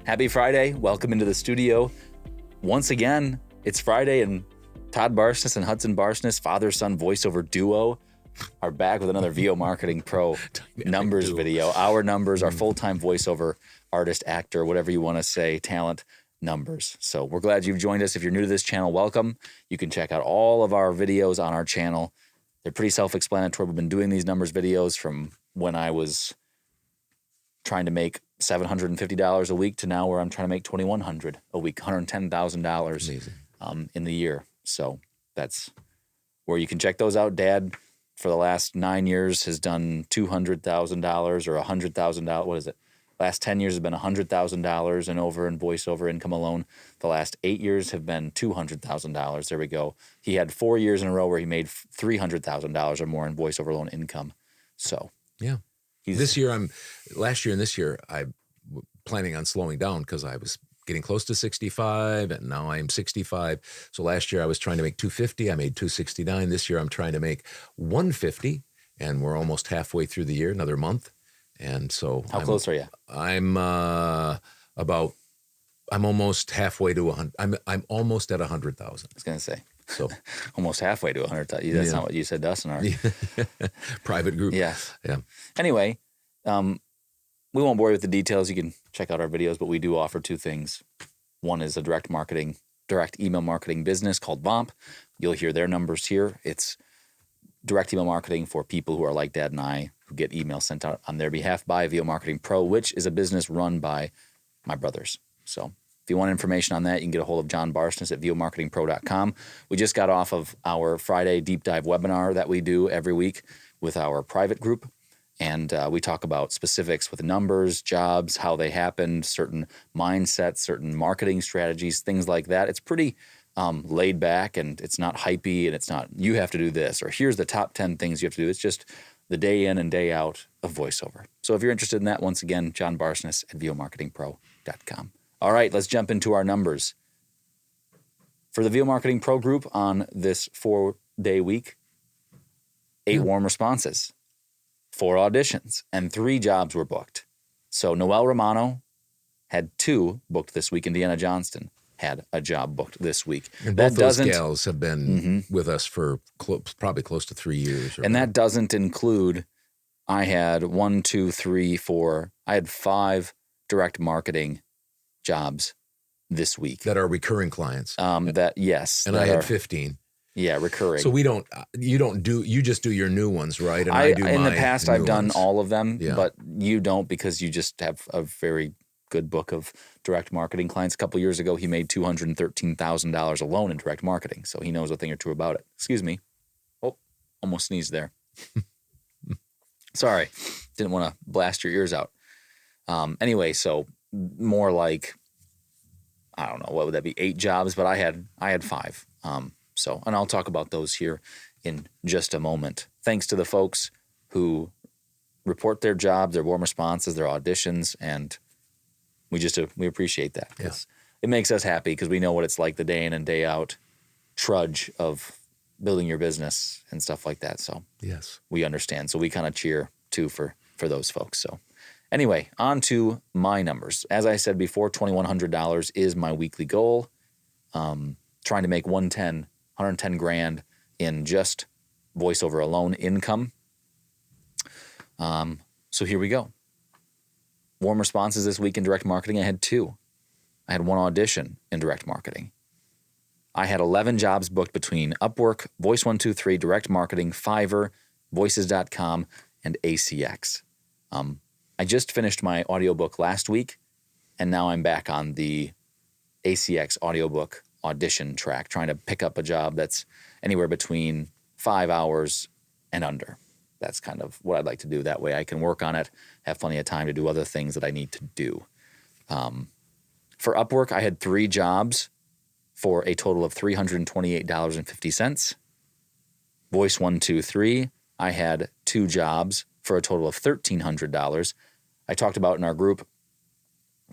Happy Friday. Welcome into the studio. Once again, it's Friday, and Todd Barsness and Hudson Barsness, father-son voiceover duo, are back with another VO Marketing Pro numbers video. Our numbers, our full-time voiceover artist, actor, whatever you want to say, talent numbers. So we're glad you've joined us. If you're new to this channel, welcome. You can check out all of our videos on our channel. They're pretty self-explanatory. We've been doing these numbers videos from when I was trying to make $750 a week to now where I'm trying to make $2,100 a week, $110,000 in the year. So that's where you can check those out. Dad, for the last 9 years, has done $200,000 or $100,000. What is it? Last 10 years has been $100,000 and over in voiceover income alone. The last 8 years have been $200,000. There we go. He had 4 years in a row where he made $300,000 or more in voiceover alone income. So yeah, last year and this year, I'm planning on slowing down because I was getting close to 65 and now I'm 65. So last year I was trying to make 250. I made 269. This year I'm trying to make 150, and we're almost halfway through the year, another month. And so how close are you? I'm almost halfway to 100. I'm almost at 100,000. I was going to say. So almost halfway to 100,000. That's not what you said to us in our private group. Yes. Yeah. Anyway, we won't bore you with the details. You can check out our videos, but we do offer two things. One is a direct email marketing business called VOMP. You'll hear their numbers here. It's direct email marketing for people who are like Dad and I, who get emails sent out on their behalf by VO Marketing Pro, which is a business run by my brothers. So if you want information on that, you can get a hold of John Barsness at vomarketingpro.com. We just got off of our Friday deep dive webinar that we do every week with our private group. And we talk about specifics with numbers, jobs, how they happened, certain mindsets, certain marketing strategies, things like that. It's pretty laid back, and it's not hypey, and it's not, you have to do this, or here's the top 10 things you have to do. It's just the day in and day out of voiceover. So if you're interested in that, once again, John Barsness at vomarketingpro.com. All right, let's jump into our numbers. For the VO Marketing Pro group on this 4-day week, 8 warm responses, 4 auditions, and 3 jobs were booked. So Noel Romano had 2 booked this week, and Deanna Johnston had a job booked this week. And both those gals have been with us for probably close to 3 years. And that doesn't include, I had 5 direct marketing jobs this week. That are recurring clients. Yes. And I had 15. Yeah, recurring. So you just do your new ones, right? And I do in the past, I've done ones. all of them, but you don't, because you just have a very good book of direct marketing clients. A couple years ago, he made $213,000 alone in direct marketing. So he knows a thing or two about it. Excuse me. Oh, almost sneezed there. Sorry. Didn't want to blast your ears out. Anyway, so more like, I don't know, what would that be? 8 jobs, but I had 5. And I'll talk about those here in just a moment. Thanks to the folks who report their jobs, their warm responses, their auditions, and we appreciate that. Yeah. It makes us happy because we know what it's like, the day in and day out trudge of building your business and stuff like that. So yes, we understand. So we kind of cheer too for those folks. So anyway, on to my numbers. As I said before, $2,100 is my weekly goal. Trying to make 110 grand in just voiceover alone income. So here we go. Warm responses this week in direct marketing, I had 2. I had 1 audition in direct marketing. I had 11 jobs booked between Upwork, Voice123, Direct Marketing, Fiverr, Voices.com, and ACX. I just finished my audiobook last week, and now I'm back on the ACX audiobook audition track, trying to pick up a job that's anywhere between 5 hours and under. That's kind of what I'd like to do. That way I can work on it, have plenty of time to do other things that I need to do. For Upwork, I had 3 jobs for a total of $328.50. Voice123, I had 2 jobs for a total of $1,300. I talked about in our group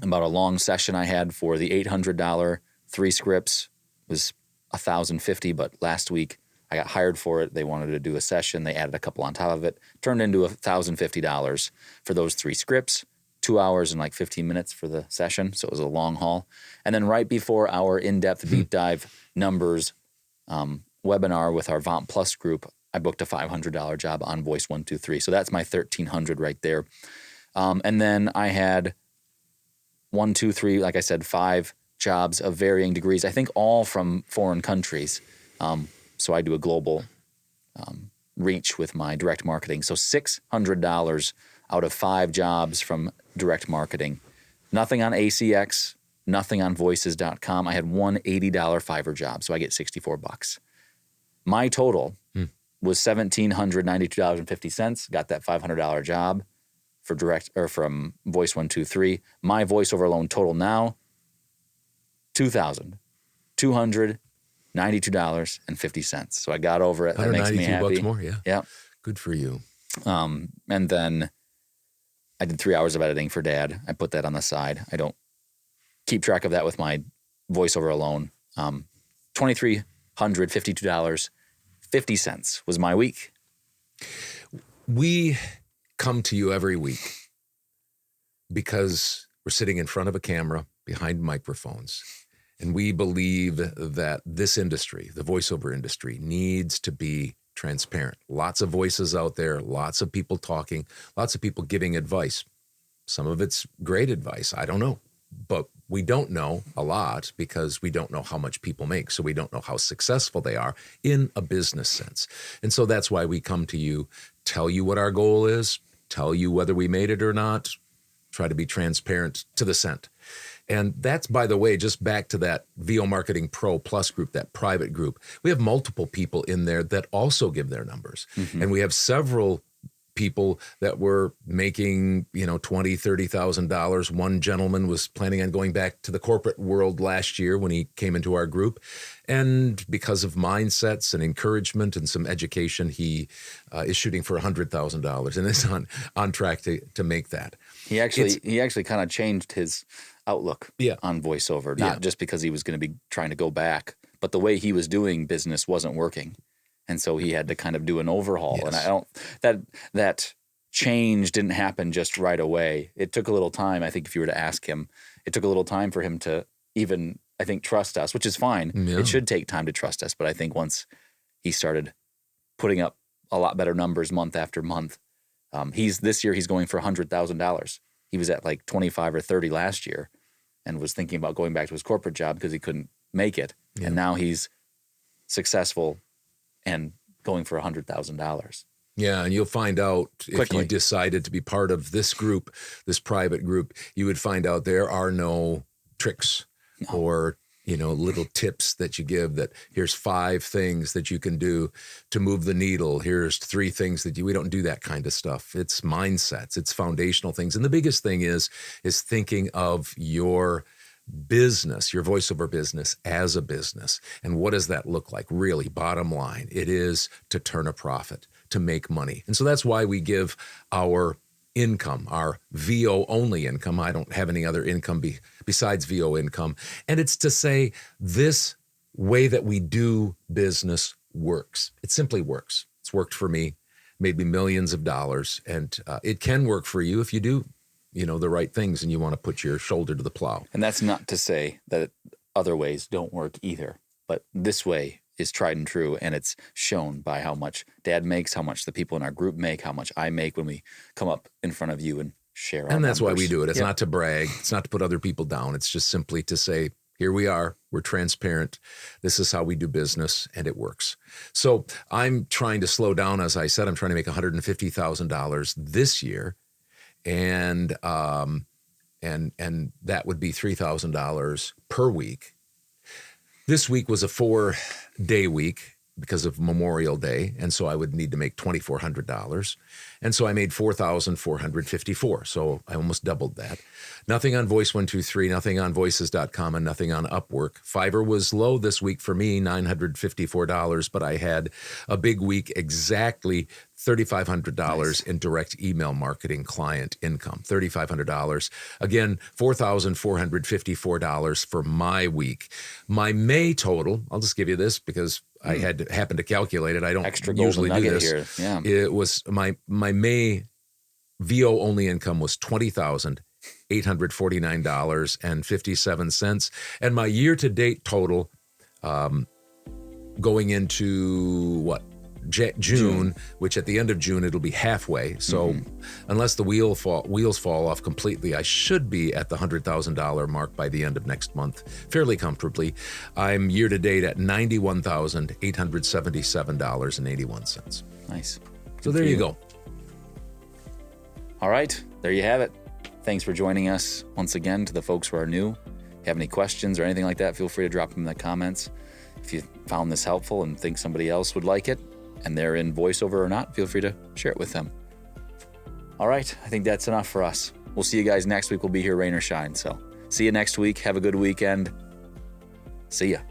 about a long session I had for the $800 3 scripts. It was $1,050, but last week I got hired for it. They wanted to do a session. They added a couple on top of it. Turned into $1,050 for those 3 scripts. 2 hours and like 15 minutes for the session. So it was a long haul. And then right before our in-depth deep dive numbers webinar with our Vomp Plus group, I booked a $500 job on Voice 123. So that's my 1,300 right there. And then I had 1, 2, 3, like I said, 5 jobs of varying degrees. I think all from foreign countries. So I do a global reach with my direct marketing. So $600 out of 5 jobs from direct marketing. Nothing on ACX, nothing on voices.com. I had one $80 Fiverr job, so I get $64. My total was $1,792.50. Got that $500 job for direct or from Voice 123. My voiceover alone total now $2,292.50. So I got over it. That makes me happy. $192 more, yeah. Yeah. Good for you. And then I did 3 hours of editing for Dad. I put that on the side. I don't keep track of that with my voiceover alone. $2,352.50 was my week. We come to you every week because we're sitting in front of a camera behind microphones. And we believe that this industry, the voiceover industry, needs to be transparent. Lots of voices out there, lots of people talking, lots of people giving advice. Some of it's great advice. I don't know. But we don't know a lot because we don't know how much people make. So we don't know how successful they are in a business sense. And so that's why we come to you, tell you what our goal is, tell you whether we made it or not, try to be transparent to the cent. And that's, by the way, just back to that VO Marketing Pro Plus group, that private group. We have multiple people in there that also give their numbers. Mm-hmm. And we have several people that were making, $20,000, $30,000. One gentleman was planning on going back to the corporate world last year when he came into our group. And because of mindsets and encouragement and some education, he is shooting for $100,000 and is on track to make that. He actually kind of changed his outlook on voiceover, not just because he was going to be trying to go back, but the way he was doing business wasn't working. And so he had to kind of do an overhaul. Yes. And that change didn't happen just right away. It took a little time. I think if you were to ask him, it took a little time for him to even, I think, trust us, which is fine. Yeah. It should take time to trust us. But I think once he started putting up a lot better numbers month after month, this year he's going for $100,000. He was at like 25 or 30 last year and was thinking about going back to his corporate job because he couldn't make it. Yeah. And now he's successful and going for $100,000. Yeah, and you'll find out quickly. If you decided to be part of this group, this private group, you would find out there are no tricks or little tips that you give that here's 5 things that you can do to move the needle. Here's 3 things that we don't do that kind of stuff. It's mindsets, it's foundational things. And the biggest thing is thinking of your business, your voiceover business as a business. And what does that look like? Really, bottom line, it is to turn a profit, to make money. And so that's why we give our income, our VO only income. I don't have any other income besides VO income. And it's to say this way that we do business works. It simply works. It's worked for me, made me millions of dollars. And it can work for you if you do the right things and you want to put your shoulder to the plow. And that's not to say that other ways don't work either, but this way is tried and true, and it's shown by how much Dad makes, how much the people in our group make, how much I make when we come up in front of you and share our And that's numbers. Why we do it. It's not to brag. It's not to put other people down. It's just simply to say, here we are. We're transparent. This is how we do business, and it works. So I'm trying to slow down. As I said, I'm trying to make $150,000 this year. And that would be $3,000 per week. This week was a 4-day week because of Memorial Day, and so I would need to make $2,400. And so I made $4,454. So I almost doubled that. Nothing on Voice 123, nothing on voices.com, and nothing on Upwork. Fiverr was low this week for me, $954, but I had a big week, exactly $3,500 in direct email marketing client income, $3,500. Again, $4,454 for my week. My May total, I'll just give you this because I happened to calculate it. I don't usually do this. Here. Yeah. It was my May VO only income was $20,800. $849.57. And my year-to-date total going into June, which at the end of June, it'll be halfway. So unless the wheels fall off completely, I should be at the $100,000 mark by the end of next month, fairly comfortably. I'm year-to-date at $91,877.81. Nice. So there you go. All right, there you have it. Thanks for joining us once again. To the folks who are new, have any questions or anything like that, feel free to drop them in the comments. If you found this helpful and think somebody else would like it, and they're in voiceover or not, feel free to share it with them. All right, I think that's enough for us. We'll see you guys next week. We'll be here, rain or shine. So see you next week. Have a good weekend. See ya.